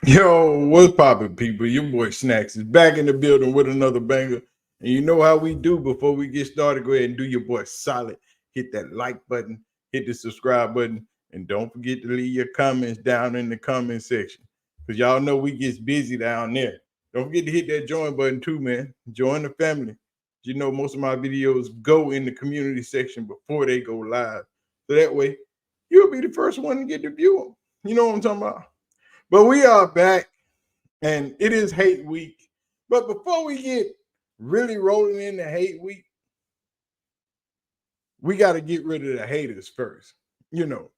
Yo, what's poppin', people? Your boy Snacks is back in the building with another banger. And you know how we do before we get started. Go ahead and do your boy solid. Hit that like button, hit the subscribe button, and don't forget to leave your comments down in the comment section. Because y'all know we get busy down there. Don't forget to hit that join button too, man. Join the family. You know, most of my videos go in the community section before they go live. So that way, you'll be the first one to get to view them. You know what I'm talking about? But we are back and it is hate week. But before we get really rolling into hate week, we got to get rid of the haters first. You know,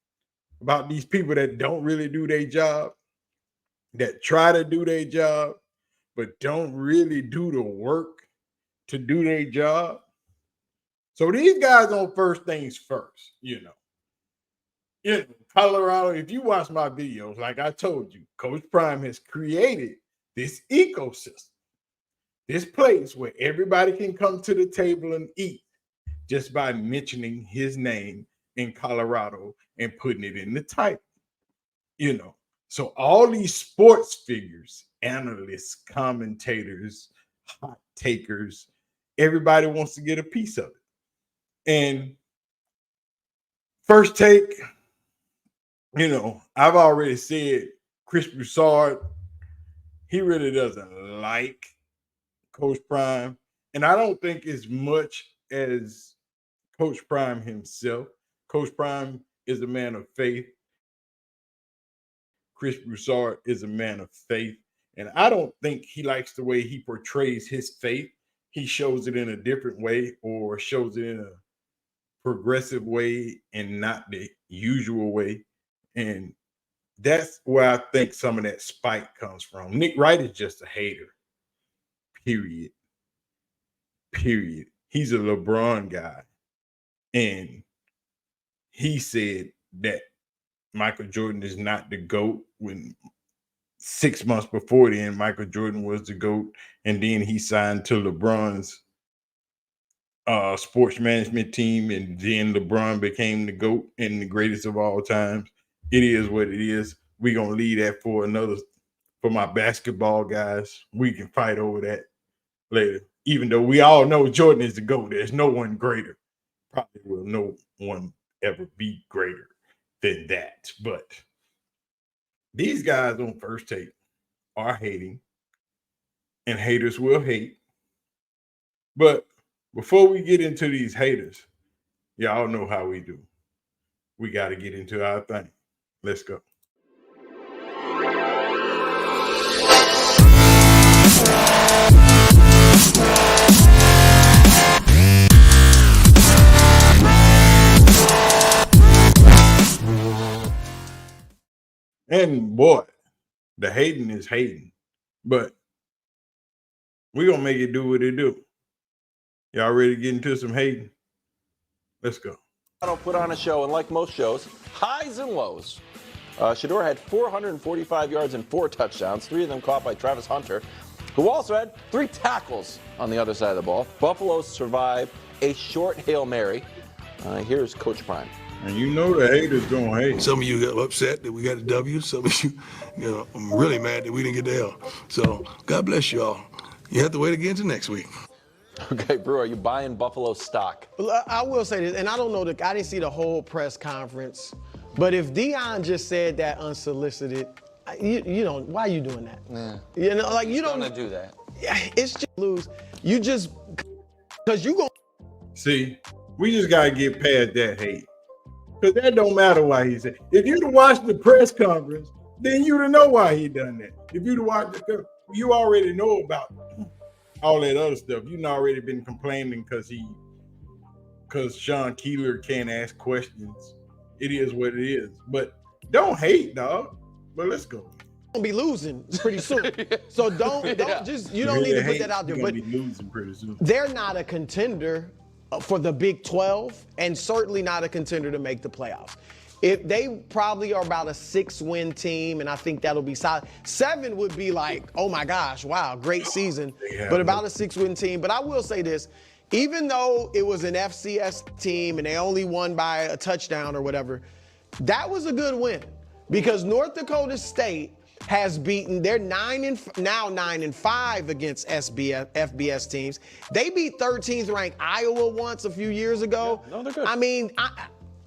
about these people that don't really do their job, that try to do their job, but don't really do the work to do their job. So these guys on first things first, in Colorado, if you watch my videos, like I told you, Coach Prime has created this ecosystem, this place where everybody can come to the table and eat just by mentioning his name in Colorado and putting it in the title. You know, so all these sports figures, analysts, commentators, hot takers, everybody wants to get a piece of it. And first take, I've already said Chris Broussard, he really doesn't like Coach Prime. And I don't think as much as Coach Prime himself. Coach Prime is a man of faith. Chris Broussard is a man of faith. And I don't think he likes the way he portrays his faith. He shows it in a different way or shows it in a progressive way and not the usual way. And that's where I think some of that spike comes from. Nick Wright is just a hater. Period. Period. He's a LeBron guy. And he said that Michael Jordan is not the GOAT when 6 months before then, Michael Jordan was the GOAT. And then he signed to LeBron's sports management team. And then LeBron became the GOAT and the greatest of all times. It is what it is. We're going to leave that for my basketball guys. We can fight over that later. Even though we all know Jordan is the GOAT, there's no one greater. Probably will no one ever be greater than that. But these guys on first take are hating, and haters will hate. But before we get into these haters, y'all know how we do. We got to get into our thing. Let's go. And boy, the hating is hating, but we're going to make it do what it do. Y'all ready to get into some hating? Let's go. Put on a show, and like most shows, highs and lows. Shedeur had 445 yards and 4 touchdowns, 3 of them caught by Travis Hunter, who also had 3 tackles on the other side of the ball. Buffalo survived a short Hail Mary. Here's Coach Prime. And you know the haters gonna hate. Some of you got upset that we got a W. Some of you, I'm really mad that we didn't get the L. So God bless you all. You have to wait again till next week. Okay, Brew, are you buying Buffalo stock? Well, I will say this, and I don't know, I didn't see the whole press conference, but if Deion just said that unsolicited, you know, why are you doing that? Yeah. You know, like you don't want to do that. It's just lose. You just, because you going See, we just gotta get past that hate. Because that don't matter why he said. If you'd have watched the press conference, then you'd have know why he done that. If you'd have watched you already know about all that other stuff. You've already been complaining because Sean Keeler can't ask questions. It is what it is. But don't hate, dog. But let's go. to be losing pretty soon. So don't just, you don't need to put that out there. But But be losing pretty soon. they're not a contender for the Big 12 and certainly not a contender to make the playoffs. If they probably are about a 6-win team, and I think that'll be solid. 7 would be like, oh my gosh, wow, great season. But about a 6-win team. But I will say this, even though it was an FCS team and they only won by a touchdown or whatever, that was a good win because North Dakota State has beaten. They're 9-5 against FBS teams. They beat 13th ranked Iowa once a few years ago. Yeah, no, they're good. I mean,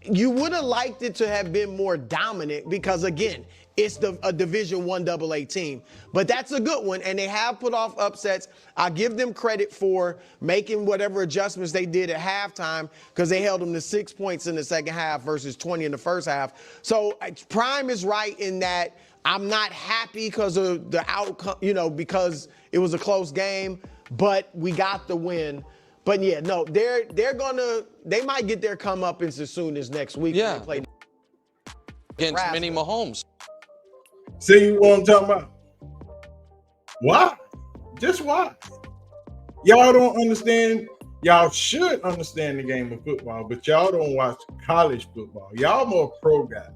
you would have liked it to have been more dominant because, again, it's a Division I AA team. But that's a good one, and they have put off upsets. I give them credit for making whatever adjustments they did at halftime because they held them to 6 points in the second half versus 20 in the first half. So Prime is right in that I'm not happy because of the outcome, because it was a close game, but we got the win. But yeah, no, they might get their comeuppance as soon as next week. Yeah. When they play Against Nebraska. Mini Mahomes. See what I'm talking about? Why? Just why? Y'all don't understand. Y'all should understand the game of football, but y'all don't watch college football. Y'all more pro guys.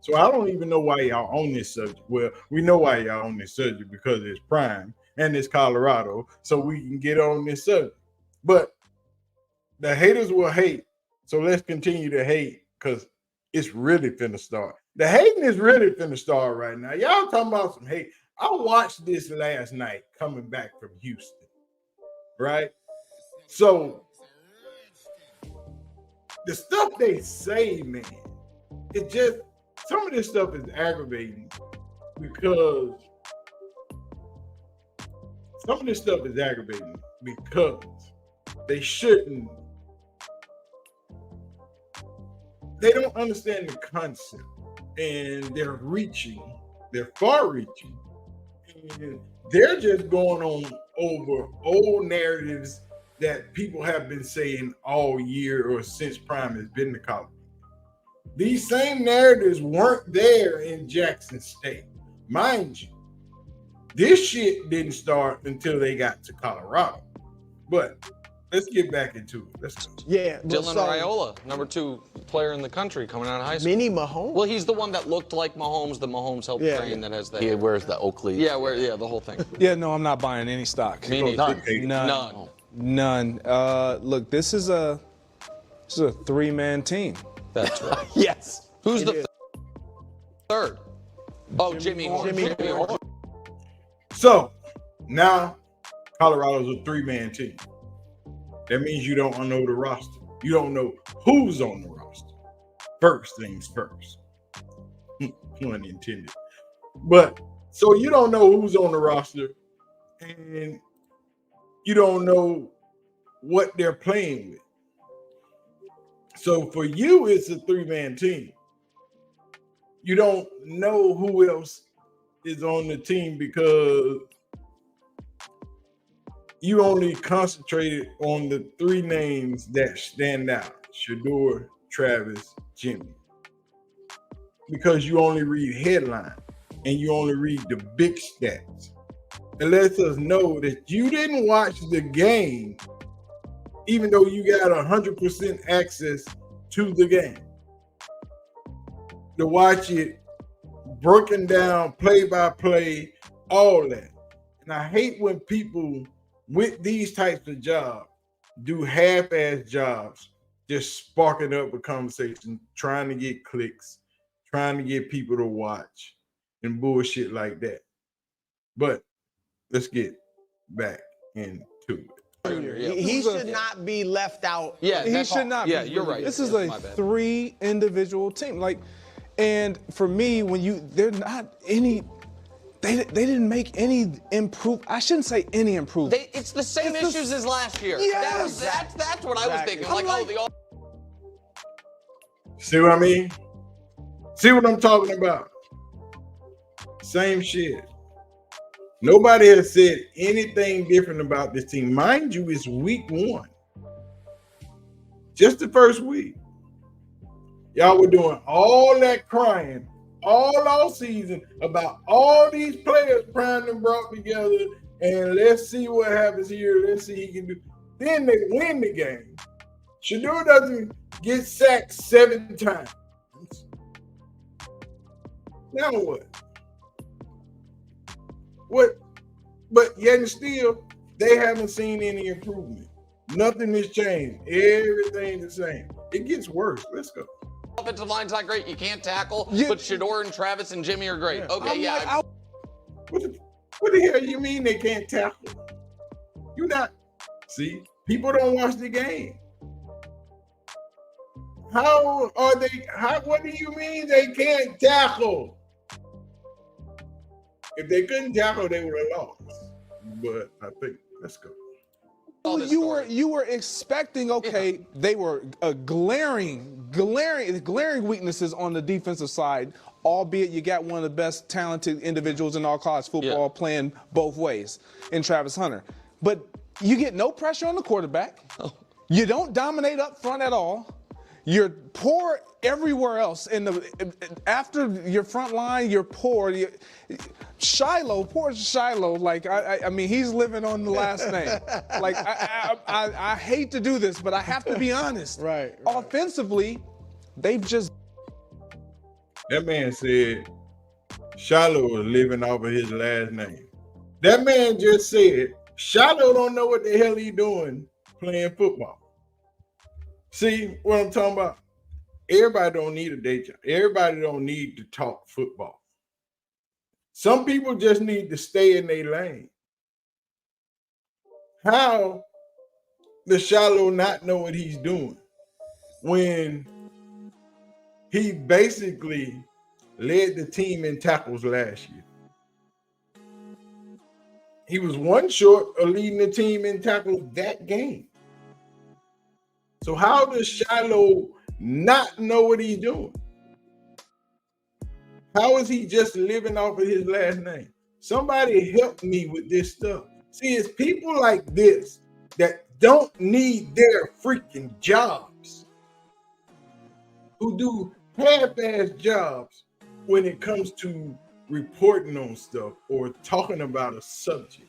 So I don't even know why y'all on this subject. Well, we know why y'all on this subject because it's Prime and it's Colorado, so we can get on this subject. But the haters will hate, so let's continue to hate because it's really finna start. The hating is really finna start right now. Y'all talking about some hate. I watched this last night coming back from Houston, right? So the stuff they say, man, it just, some of this stuff is aggravating because they shouldn't. They don't understand the concept, and they're far reaching, and they're just going on over old narratives that people have been saying all year or since Prime has been to college. These same narratives weren't there in Jackson State. Mind you, this shit didn't start until they got to Colorado. But let's get back into it. Let's go. Yeah. Dylan Raiola, number 2 player in the country coming out of high school. Mini Mahomes? Well, he's the one that looked like Mahomes, the Mahomes helped train that has the He wears the Oakley. Yeah, the whole thing. Yeah, no, I'm not buying any stock. Me neither. None. Look, this is a 3-man team. That's right. Yes. Who's It the is. third? Oh, Jimmy Horn. Jimmy Horn. So now Colorado's a 3-man team. That means you don't know the roster. You don't know who's on the roster. First things first. Pun intended. But so you don't know who's on the roster, and you don't know what they're playing with. So for you, it's a 3-man team. You don't know who else is on the team because you only concentrated on the 3 names that stand out: Shedeur, Travis, Jimmy. Because you only read headlines and you only read the big stats. It lets us know that you didn't watch the game, even though you got 100% access to the game. To watch it broken down, play by play, all that. And I hate when people with these types of jobs do half-ass jobs, just sparking up a conversation, trying to get clicks, trying to get people to watch, and bullshit like that. But let's get back into it. He should not be left out. Yeah, he should not. Yeah, be. you're right. This is Yeah, a my bad. 3 individual team. And for me, they're not any. They didn't make any improve. I shouldn't say any improvement. It's the same issues as last year. Yes. That's what I was thinking. See what I mean? See what I'm talking about? Same shit. Nobody has said anything different about this team. Mind you, it's week 1. Just the first week. Y'all were doing all that crying all season about all these players Prime and brought together, and let's see what happens here. Let's see he can do. Then they win the game. Shedeur doesn't get sacked 7 times. Now what? What? But yet and still, they haven't seen any improvement. Nothing has changed. Everything's the same. It gets worse. Let's go. Offensive line's not great. You can't tackle. Yeah. But Shedeur and Travis and Jimmy are great. Okay, What the hell you mean they can't tackle? You not see? People don't watch the game. How are they? What do you mean they can't tackle? If they couldn't tackle, they would have lost. But I think let's go. You were expecting, okay, they were glaring weaknesses on the defensive side, albeit you got one of the best talented individuals in all college football playing both ways in Travis Hunter. But you get no pressure on the quarterback. You don't dominate up front at all. You're poor everywhere else. After your front line, you're poor. Poor Shiloh. Like I mean, he's living on the last name. Like I hate to do this, but I have to be honest. Right. Offensively, they've just. That man said Shiloh was living off of his last name. That man just said Shiloh don't know what the hell he doing playing football. See what I'm talking about? Everybody don't need a day job. Everybody don't need to talk football. Some people just need to stay in their lane. How does Shiloh not know what he's doing when he basically led the team in tackles last year? He was one short of leading the team in tackles that game. So how does Shiloh not know what he's doing? How is he just living off of his last name? Somebody help me with this stuff. See, it's people like this that don't need their freaking jobs, who do half-ass jobs when it comes to reporting on stuff or talking about a subject.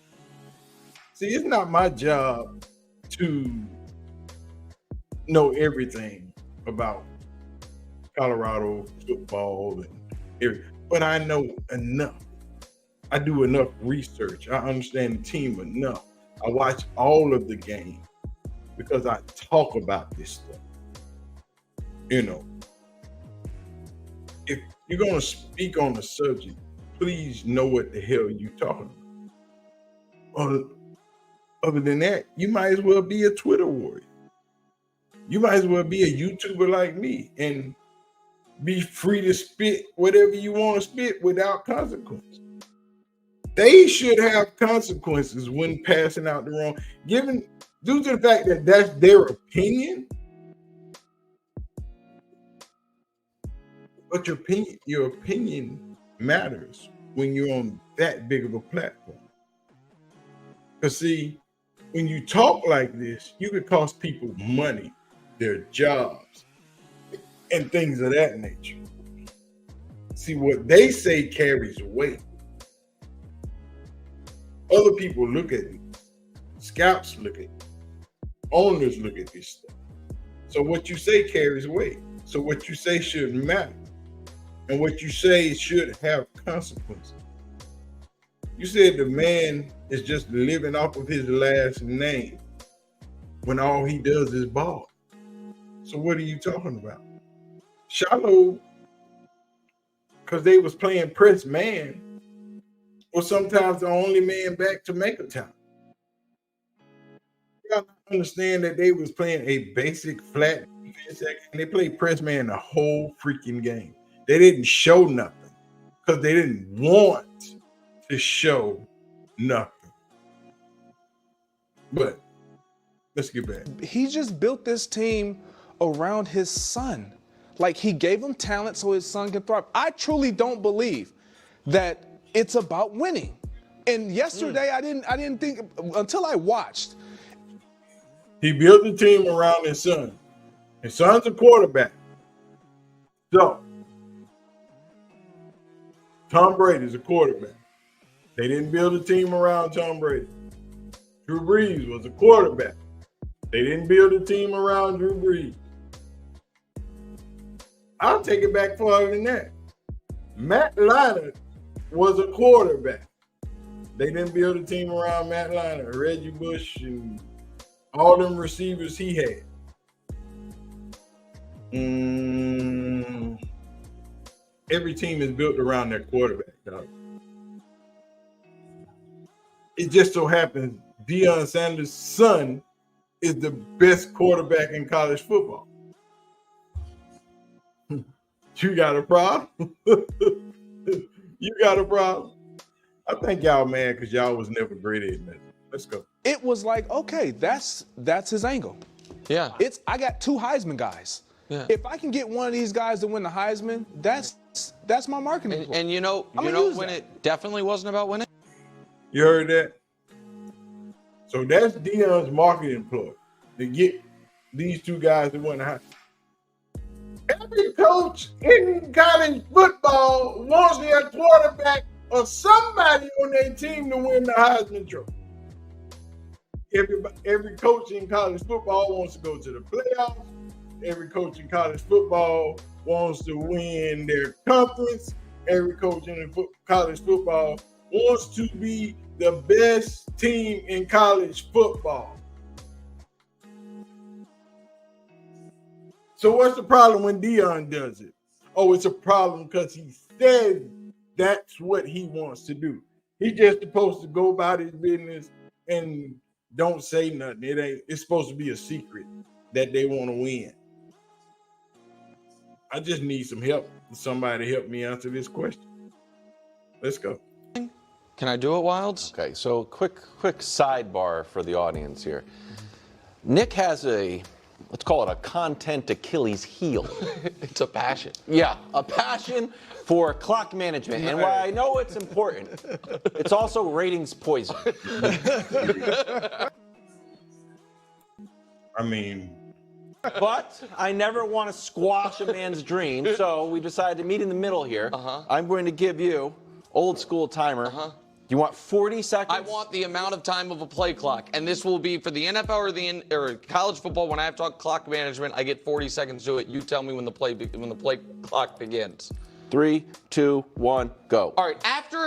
See, it's not my job to know everything about Colorado football and everything, but I know enough. I do enough research. I understand the team enough. I watch all of the games because I talk about this stuff. You know, if you're going to speak on the subject, please know what the hell you're talking about. Other than that, you might as well be a Twitter warrior. You might as well be a YouTuber like me and be free to spit whatever you want to spit without consequence. They should have consequences when passing out the wrong, due to the fact that that's their opinion. But your opinion matters when you're on that big of a platform. Because see, when you talk like this, you could cost people money, their jobs, and things of that nature. See, what they say carries weight. Other people look at it. Scouts look at it. Owners look at this stuff. So what you say carries weight. So what you say should matter. And what you say should have consequences. You said the man is just living off of his last name when all he does is ball. So what are you talking about? Shiloh, because they was playing press man, was sometimes the only man back to make a tackle. You gotta understand that they was playing a basic flat defense, and they played press man the whole freaking game. They didn't show nothing because they didn't want to show nothing. But let's get back. He just built this team around his son. Like, he gave him talent so his son can thrive. I truly don't believe that it's about winning. And yesterday, I didn't think until I watched. He built the team around his son. His son's a quarterback. So Tom Brady's a quarterback. They didn't build a team around Tom Brady. Drew Brees was a quarterback. They didn't build a team around Drew Brees. I'll take it back farther than that. Matt Leinart was a quarterback. They didn't build a team around Matt Leinart, Reggie Bush, and all them receivers he had. Every team is built around their quarterback, dog. it just so happens Deion Sanders' son is the best quarterback in college football. You got a problem? You got a problem? I think y'all mad because y'all was never great at nothing. Let's go. It was like, okay, that's his angle. Yeah. I got 2 Heisman guys. Yeah. If I can get one of these guys to win the Heisman, that's my marketing. And you know when it definitely wasn't about winning? You heard that? So that's Deion's marketing ploy to get these 2 guys to win the Heisman. Every coach in college football wants their quarterback or somebody on their team to win the Heisman Trophy. Every coach in college football wants to go to the playoffs. Every coach in college football wants to win their conference. Every coach in college football wants to be the best team in college football. So what's the problem when Deion does it? Oh, it's a problem because he says that's what he wants to do. He's just supposed to go about his business and don't say nothing. It's supposed to be a secret that they want to win. I just need some help. Somebody help me answer this question. Let's go. Can I do it, Wilds? Okay, so quick sidebar for the audience here. Nick has let's call it a content Achilles heel. It's a passion. Yeah, a passion for clock management. And while I know it's important, it's also ratings poison. I mean, but I never want to squash a man's dream, so we decided to meet in the middle here. I'm going to give you old school timer. You want 40 seconds? I want the amount of time of a play clock, and this will be for the NFL or college football. When I have to talk clock management, I get 40 seconds to it. You tell me when the play clock begins. 3, 2, 1, go. All right. After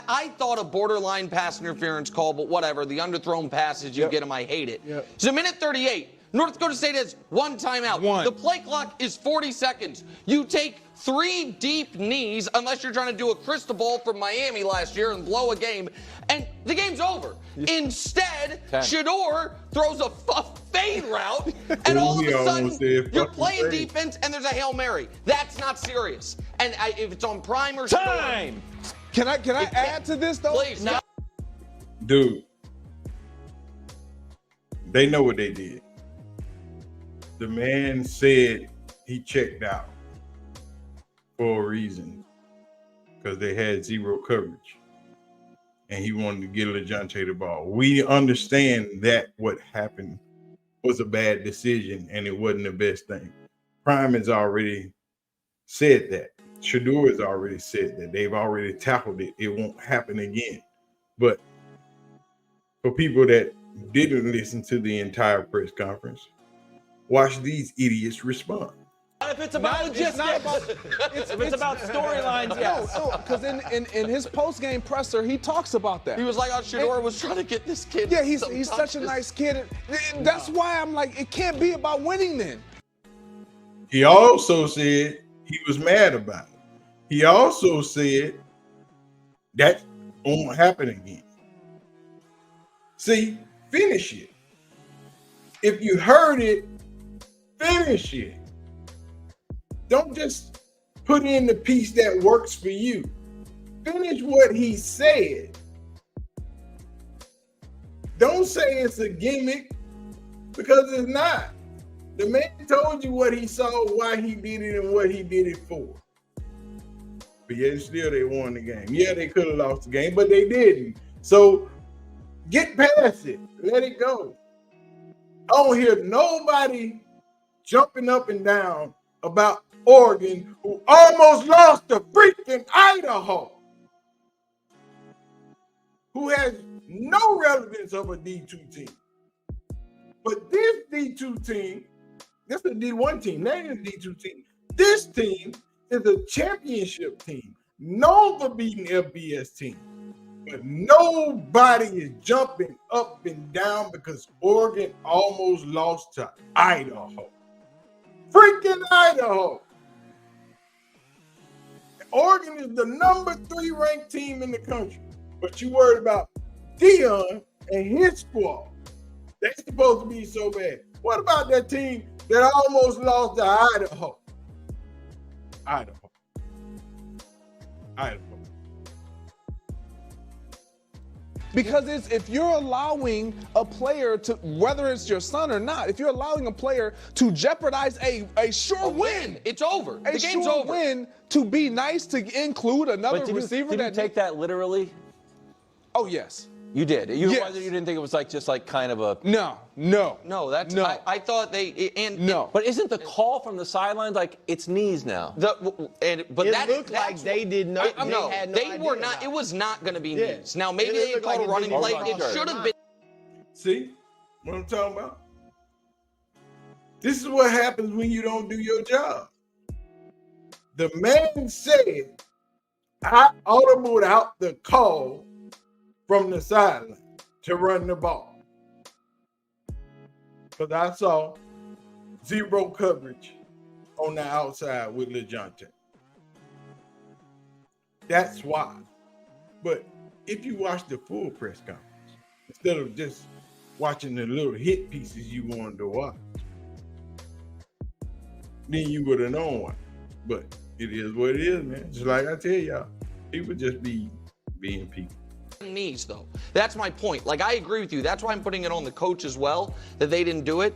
I thought a borderline pass interference call, but whatever. The underthrown passes, you get them. I hate it. So minute 38. North Dakota State has 1 timeout. The play clock is 40 seconds. You take 3 deep knees, unless you're trying to do a crystal ball from Miami last year and blow a game, and the game's over. Instead, Shador throws a fade route, and all of a sudden, you're playing defense, and there's a Hail Mary. That's not serious. And if it's on Prime or Time! Can I add to this, though? Please, no. Dude, they know what they did. The man said he checked out for a reason because they had 0 coverage and he wanted to get LeJounte the ball. We understand that what happened was a bad decision and it wasn't the best thing. Prime has already said that. Shador has already said that. They've already tackled it. It won't happen again. But for people that didn't listen to the entire press conference, watch these idiots respond. If it's about logistics, if it's about storylines, yes. No, because in his post-game presser, he talks about that. He was like, Shador was trying to get this kid. Yeah, he's such a nice kid. That's why I'm like, it can't be about winning then. He also said he was mad about it. He also said that won't happen again. See, finish it. If you heard it, finish it. Don't just put in the piece that works for you. Finish what he said. Don't say it's a gimmick because it's not. The man told you what he saw, why he did it, and what he did it for. But yet still they won the game. Yeah, they could have lost the game, but they didn't. So get past it. Let it go. I don't hear nobody jumping up and down about Oregon, who almost lost to freaking Idaho, who has no relevance of a D2 team. But this D2 team, this is a D1 team, that ain't a D2 team. This team is a championship team, known for beating FBS team. But nobody is jumping up and down because Oregon almost lost to Idaho. Freaking Idaho. Oregon is the number 3 ranked team in the country. But you worried about Deion and his squad. They're supposed to be so bad. What about that team that almost lost to Idaho? Idaho. Because if you're allowing a player to, whether it's your son or not, if you're allowing a player to jeopardize a sure win, it's over. The game's sure over. Win to be nice to include another receiver. Did you take that literally? Oh yes. You did. You Yes. didn't think it was just kind of a. No. No, that's No. I thought they and No. But isn't the call from the sidelines like it's knees now? but It looked like they did not. No, had no they idea were not. about It was not going to be Yeah. knees. Now maybe It they had looked called like a it running didn't play. look It like should it. have been. See what I'm talking about? This is what happens when you don't do your job. The man said, I audibled out the call from the sideline to run the ball. Because I saw zero coverage on the outside with LeJohntay. That's why. But if you watch the full press conference, instead of just watching the little hit pieces you wanted to watch, then you would have known why. But it is what it is, man. Just like I tell y'all, people just be being people. Knees though. That's my point. Like I agree with you. That's why I'm putting it on the coach as well that they didn't do it.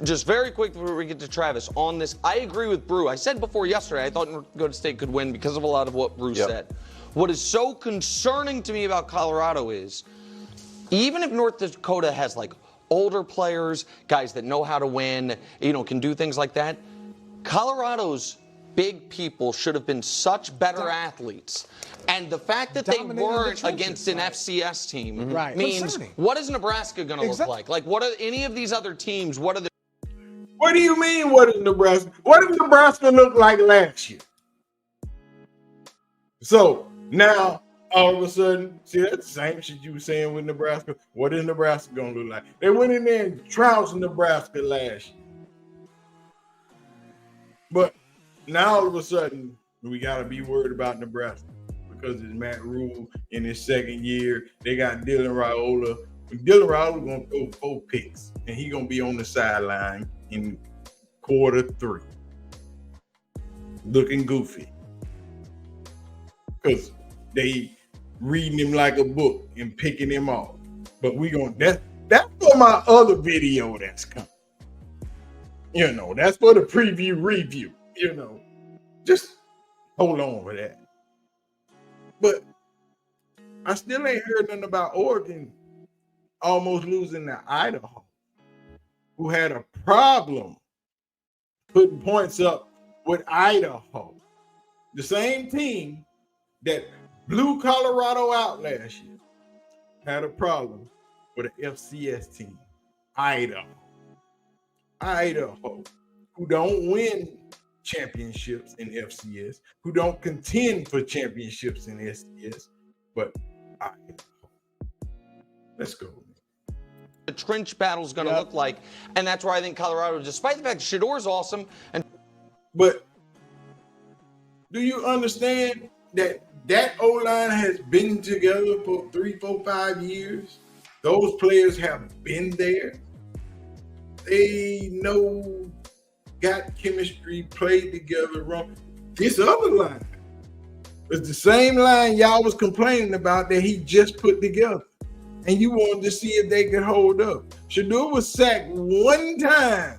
Just very quick before we get to Travis on this, I agree with Brew. I said before yesterday I thought North Dakota State could win because of a lot of what Brew said. What is so concerning to me about Colorado is even if North Dakota has like older players, guys that know how to win, can do things like that, Colorado's big people should have been such better athletes. And the fact that they weren't against an FCS team means Concerning. what is Nebraska going to look like? Like, what are any of these other teams? What are the What do you mean, what is Nebraska? What did Nebraska look like last year? So now, all of a sudden, see, that's the same shit you were saying with Nebraska. What is Nebraska going to look like? They went in there and trounced Nebraska last year. But now, all of a sudden, we got to be worried about Nebraska because it's Matt Rule in his second year. They got Dylan Raiola. Dylan Raiola going to throw 4 picks, and he's going to be on the sideline in quarter 3, looking goofy. Because they reading him like a book and picking him off. But that's for my other video that's coming. That's for the preview review. Just hold on with that. But I still ain't heard nothing about Oregon almost losing to Idaho, who had a problem putting points up with Idaho. The same team that blew Colorado out last year had a problem with an FCS team, Idaho, who don't win championships in FCS, who don't contend for championships in FCS, but Idaho. Let's go. the trench battle is going to look like? And that's where I think Colorado, despite the fact Shador's awesome. But do you understand that O-line has been together for 3, 4, 5 years? Those players have been there. They know, got chemistry, played together, wrong. This other line is the same line y'all was complaining about that he just put together. And you wanted to see if they could hold up. Shador was sacked 1 time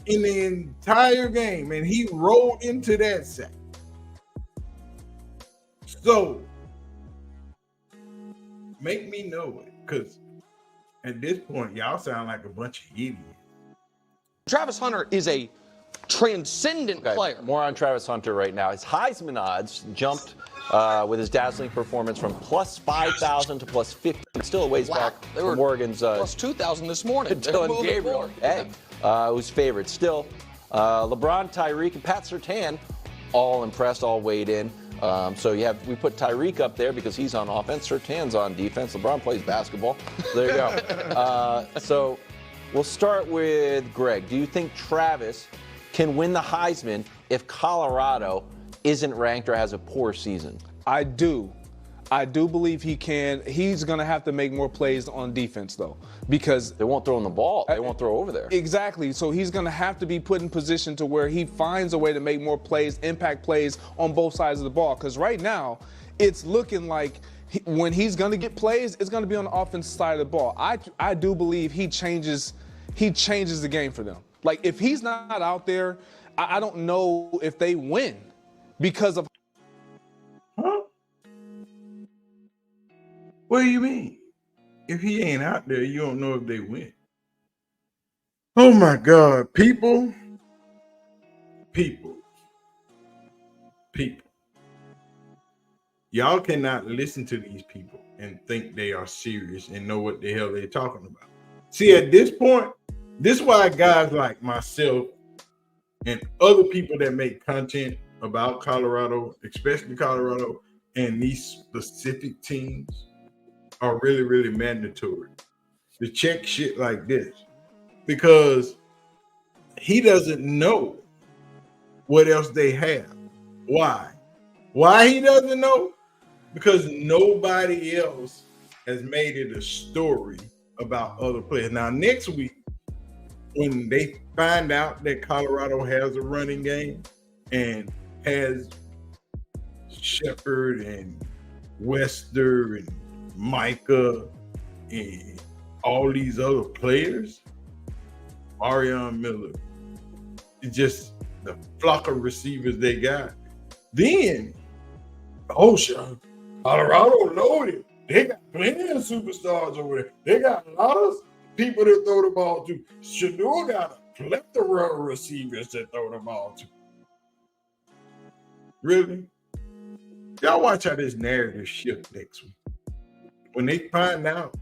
in the entire game, and he rolled into that sack. So, make me know it, because at this point, y'all sound like a bunch of idiots. Travis Hunter is a transcendent player. More on Travis Hunter right now. His Heisman odds jumped with his dazzling performance from plus 5,000 to plus 50. Still a ways back from Oregon's plus 2,000 this morning. Dylan Gabriel. Who's favorite. Still, LeBron, Tyreek, and Pat Surtain all impressed, all weighed in. So we put Tyreek up there because he's on offense. Surtain's on defense. LeBron plays basketball. There you go. So we'll start with Greg. Do you think Travis can win the Heisman if Colorado isn't ranked or has a poor season? I do. I do believe he can. He's going to have to make more plays on defense, though, because They won't throw him the ball. They won't throw over there. exactly. So he's going to have to be put in position to where he finds a way to make more plays, impact plays on both sides of the ball. Because right now, it's looking like when he's going to get plays, it's going to be on the offensive side of the ball. I do believe he changes the game for them. Like, if he's not out there, I don't know if they win because of. Huh? What do you mean? If he ain't out there, you don't know if they win. Oh my God, people. Y'all cannot listen to these people and think they are serious and know what the hell they're talking about. See, at this point, this is why guys like myself and other people that make content about Colorado, especially Colorado, and these specific teams are really, really mandatory to check shit like this, because he doesn't know what else they have. Why? Why he doesn't know? Because nobody else has made it a story about other players. Now, next week, when they find out that Colorado has a running game and has Shepard and Wester and Micah and all these other players, Marion Miller, it's just the flock of receivers they got. Then, Sean, Colorado loaded. They got plenty of superstars over there. They got a lot of people that throw the ball to. Shador got a plethora of receivers that throw the ball to. Really? Y'all watch how this narrative shift next week. When they find out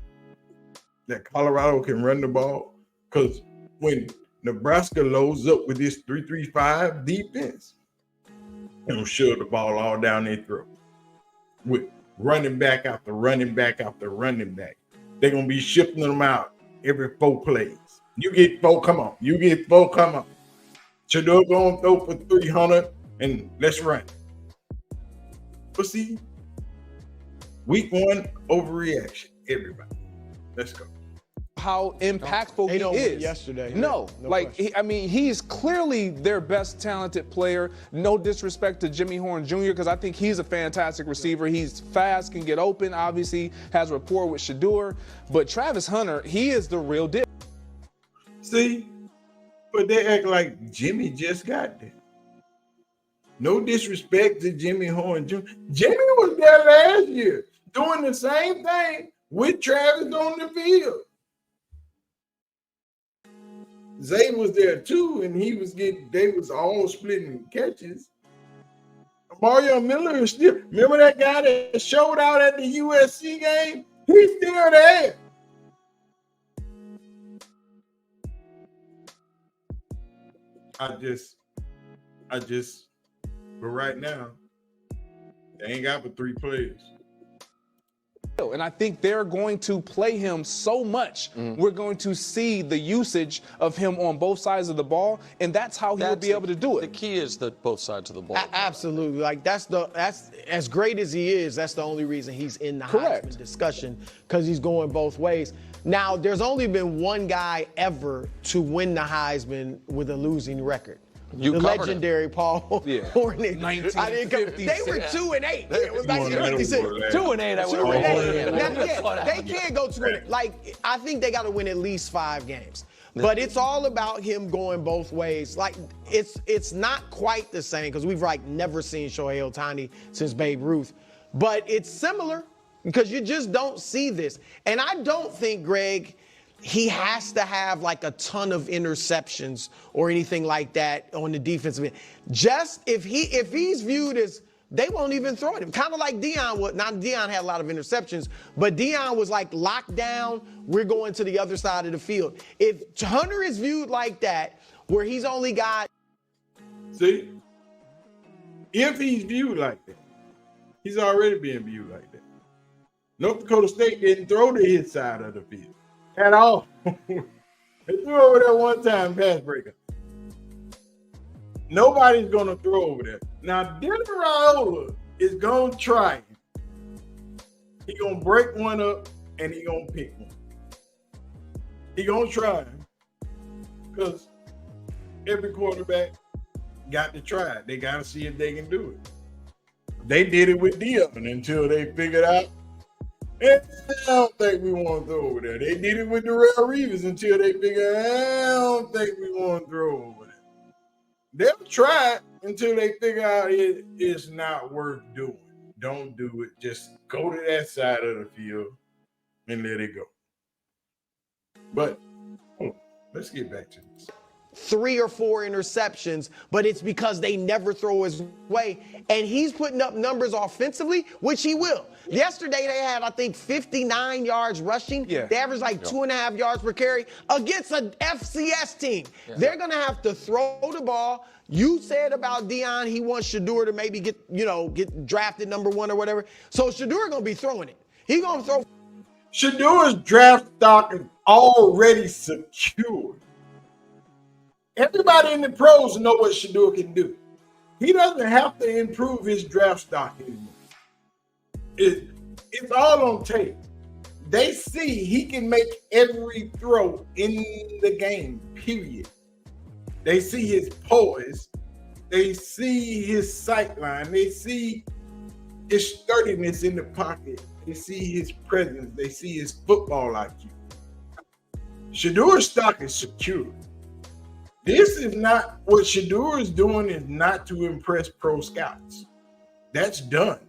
that Colorado can run the ball, because when Nebraska loads up with this 3-3-5 defense, they'll shove the ball all down their throat with running back after running back after running back. They're going to be shifting them out every 4 plays. You get 4, come on. You get 4, come on. Shador going to throw for 300 and let's run. But see, week 1, overreaction. Everybody. Let's go. How impactful he is. Yesterday. No he's clearly their best talented player. No disrespect to Jimmy Horn Jr., because I think he's a fantastic receiver. He's fast, can get open, obviously has rapport with Shador. But Travis Hunter, he is the real deal. See, but they act like Jimmy just got there. No disrespect to Jimmy Horn Jr. Jimmy was there last year doing the same thing with Travis on the field. Zay was there too, and they was all splitting catches. Mario Miller is still, remember that guy that showed out at the USC game? He's still there. But right now, they ain't got but 3 players. And I think they're going to play him so much. We're going to see the usage of him on both sides of the ball, and that's how he'll be able to do it. The key is that both sides of the ball. Absolutely. Like that's as great as he is, that's the only reason he's in the Heisman discussion, because he's going both ways. Now, there's only been one guy ever to win the Heisman with a losing record. The legendary Paul Hornick. They were 2-8. It was 1956. 2-8. I would have They can't go 2-8. Like, I think they got to win at least 5 games. But it's all about him going both ways. Like, it's not quite the same, because we've never seen Shohei Ohtani since Babe Ruth. But it's similar, because you just don't see this. And I don't think, Greg, he has to have like a ton of interceptions or anything like that on the defensive end. Just if he's viewed as, they won't even throw at him. Kind of like Deion was. Now, Deion had a lot of interceptions, but Deion was like locked down. We're going to the other side of the field. If Hunter is viewed like that, where he's only got. See, if he's viewed like that, he's already being viewed like that. North Dakota State didn't throw to his side of the field at all. They threw over there one time, pass breaker. Nobody's going to throw over there. Now, Denver Raiola is going to try He gonna break one up and he gonna pick one. He gonna try, because every quarterback got to try it. They got to see if they can do it. They did it with Dion until they figured out, I don't think we want to throw over there. They did it with Darrell Reeves until they figured out, I don't think we want to throw over there. They'll try it until they figure out it is not worth doing. Don't do it. Just go to that side of the field and let it go. But let's get back to this. 3 or 4 interceptions, but it's because they never throw his way. And he's putting up numbers offensively, which he will. Yesterday, they had, I think, 59 yards rushing. Yeah. They averaged like 2.5 yards per carry against an FCS team. Yeah. They're going to have to throw the ball. You said about Deion, he wants Shedeur to maybe get drafted number 1 or whatever. So Shedeur going to be throwing it. He's going to throw. Shedeur's draft stock is already secured. Everybody in the pros know what Shedeur can do. He doesn't have to improve his draft stock anymore. It's all on tape. They see he can make every throw in the game, period. They see his poise. They see his sight line. They see his sturdiness in the pocket. They see his presence. They see his football IQ. Shedeur's stock is secure. This is not what Shedeur is doing, is not to impress pro scouts. That's done.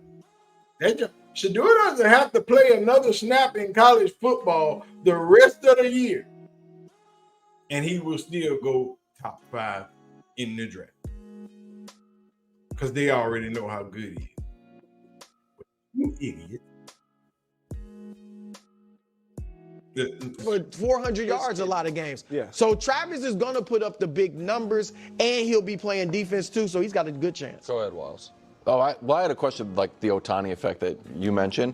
Shedeur doesn't have to play another snap in college football the rest of the year, and he will still go top 5 in the draft because they already know how good he is. You idiot. For 400 yards a lot of games. Yeah. So Travis is going to put up the big numbers, and he'll be playing defense too, so he's got a good chance. Go ahead, Wiles. Oh, I had a question like the Ohtani effect that you mentioned.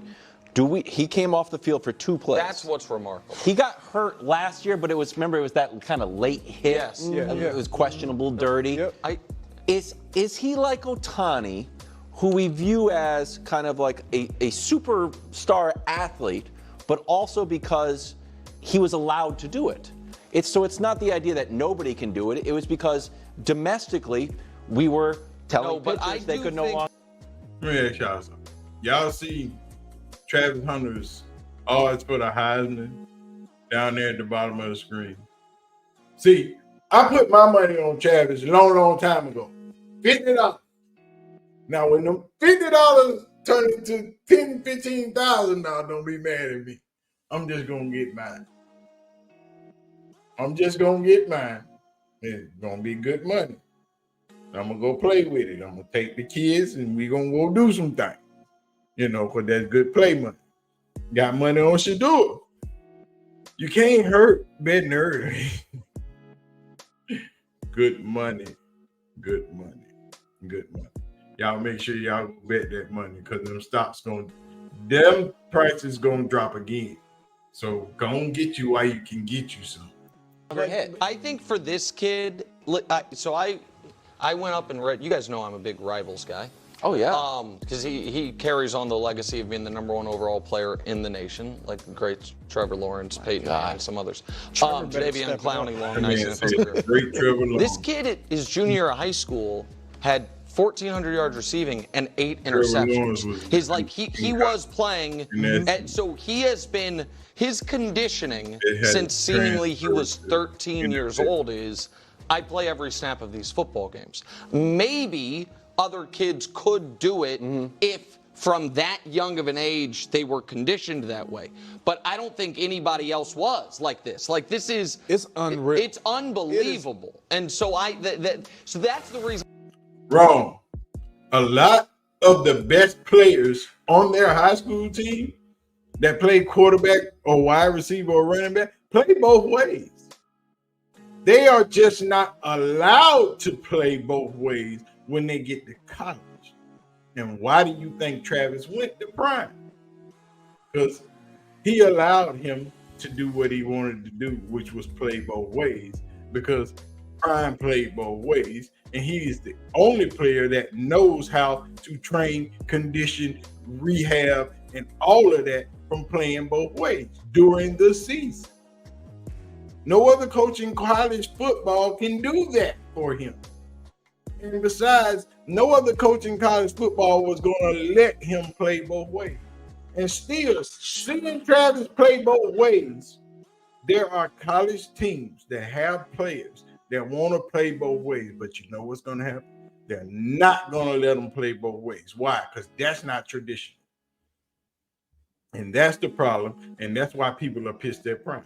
He came off the field for 2 plays. That's what's remarkable. He got hurt last year, but it was that kind of late hit. Yes. Yeah. It was questionable, dirty. Yep. Is he like Ohtani, who we view as kind of like a superstar athlete, but also because he was allowed to do it? It's not the idea that nobody can do it. It was because domestically we were telling pitchers they could no longer. Let me ask y'all something. Y'all see Travis Hunter's odds for the Heisman down there at the bottom of the screen? See, I put my money on Travis a long time ago. $50. Now, when them $50 turn into $10,000, $15,000, now don't be mad at me. I'm just gonna get mine. It's gonna be good money. I'm gonna go play with it. I'm gonna take the kids and we're gonna go do some things. Because that's good play money. Got money on Shedeur. You can't hurt betting early. Good money. Y'all make sure y'all bet that money, because them prices gonna drop again. So go on, get you while you can get you some. I think for this kid, I went up and read. You guys know I'm a big Rivals guy. Oh yeah. Because he carries on the legacy of being the #1 overall player in the nation, like the great Trevor Lawrence, Peyton Manning, and some others. Davion Clowney, long, nice NFL career. Great Trevor Lawrence. This kid, his junior year of high school, had 1,400 yards receiving and 8 interceptions. He was playing, and so he has been, his conditioning since seemingly he was 13 years old is, I play every snap of these football games. Maybe other kids could do it if from that young of an age they were conditioned that way. But I don't think anybody else was like this. Like this is, it's unreal. It's unbelievable. And so so that's the reason. Wrong. A lot of the best players on their high school team that play quarterback or wide receiver or running back play both ways. They are just not allowed to play both ways when they get to college. And why do you think Travis went to Prime? Because he allowed him to do what he wanted to do, which was play both ways, because Prime played both ways, and he is the only player that knows how to train, condition, rehab, and all of that from playing both ways during the season. No other coach in college football can do that for him. And besides, no other coach in college football was going to let him play both ways. And still, seeing Travis play both ways, there are college teams that have players that want to play both ways. But you know what's going to happen? They're not going to let them play both ways. Why? Because that's not tradition. And that's the problem. And that's why people are pissed at Prime.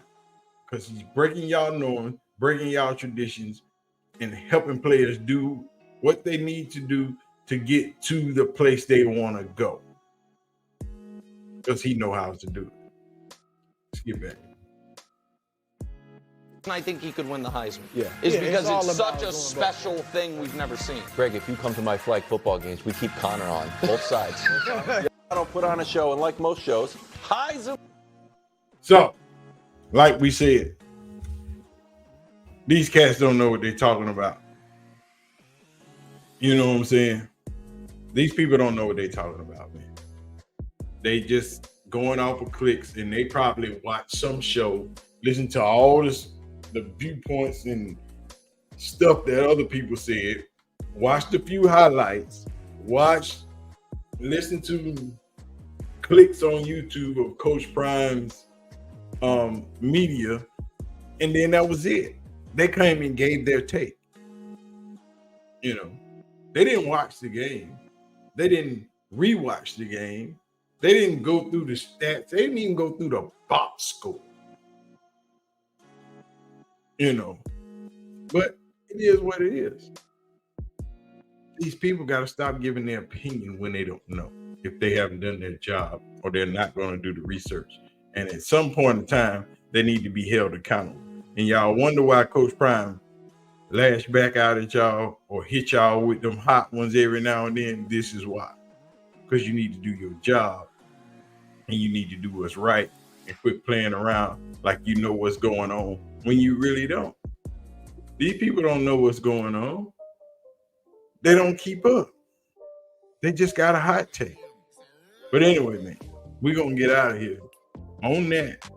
Because he's breaking y'all norms, breaking y'all traditions, and helping players do what they need to do to get to the place they want to go. Because he knows how to do it. Let's get back. I think he could win the Heisman. Yeah. Is Yeah, because it's it's all such about a special thing we've never seen. Greg, if you come to my flag football games, we keep Connor on both sides. I don't put on a show, and like most shows, highs and... So, like we said, these cats don't know what they're talking about. You know what I'm saying? These people don't know what they're talking about, man. They just going off of clicks, and they probably watch some show, listen to all this, the viewpoints and stuff that other people said, watched a few highlights, listen to clicks on YouTube of Coach Prime's media, and then that was it. They came and gave their take. You know, they didn't watch the game. They didn't rewatch the game. They didn't go through the stats. They didn't even go through the box score. You know, but it is what it is. These people got to stop giving their opinion when they don't know, if they haven't done their job or they're not going to do the research. And at some point in time, they need to be held accountable. And y'all wonder why Coach Prime lash back out at y'all or hit y'all with them hot ones every now and then. This is why. Because you need to do your job and you need to do what's right and quit playing around like you know what's going on when you really don't. These people don't know what's going on. They don't keep up. They just got a hot take. But anyway, man, we're going to get out of here on that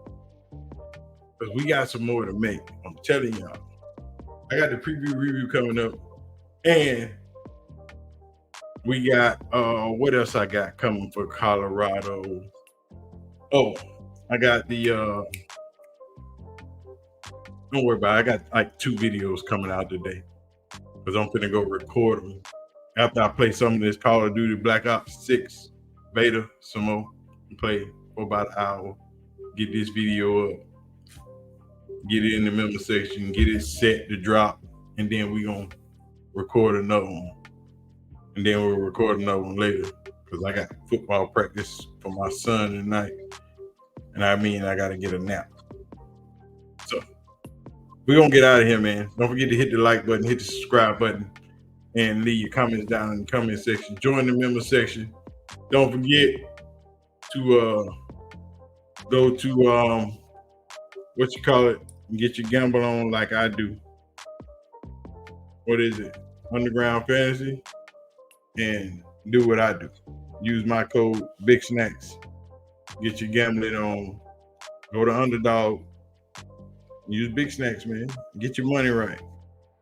because we got some more to make. I'm telling y'all. I got the preview review coming up. And we got, what else I got coming for Colorado? Oh, I got the, don't worry about it. I got like 2 videos coming out today because I'm finna go record them after I play some of this Call of Duty Black Ops 6 beta some more and play for about an hour. Get this video up, get it in the member section, get it set to drop, and then we gonna record another one. And then we'll record another one later because I got football practice for my son tonight. And I mean, I gotta get a nap. So we're gonna get out of here, man. Don't forget to hit the like button, hit the subscribe button, and leave your comments down in the comment section. Join the member section. Don't forget to go to what you call it and get your gamble on like I do. What is it? Underground Fantasy, and do what I do. Use my code Big Snacks. Get your gambling on. Go to Underdog. Use Big Snacks, man. Get your money right.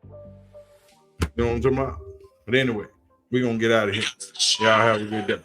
You know what I'm talking about? But anyway, we're going to get out of here. Y'all have a good day.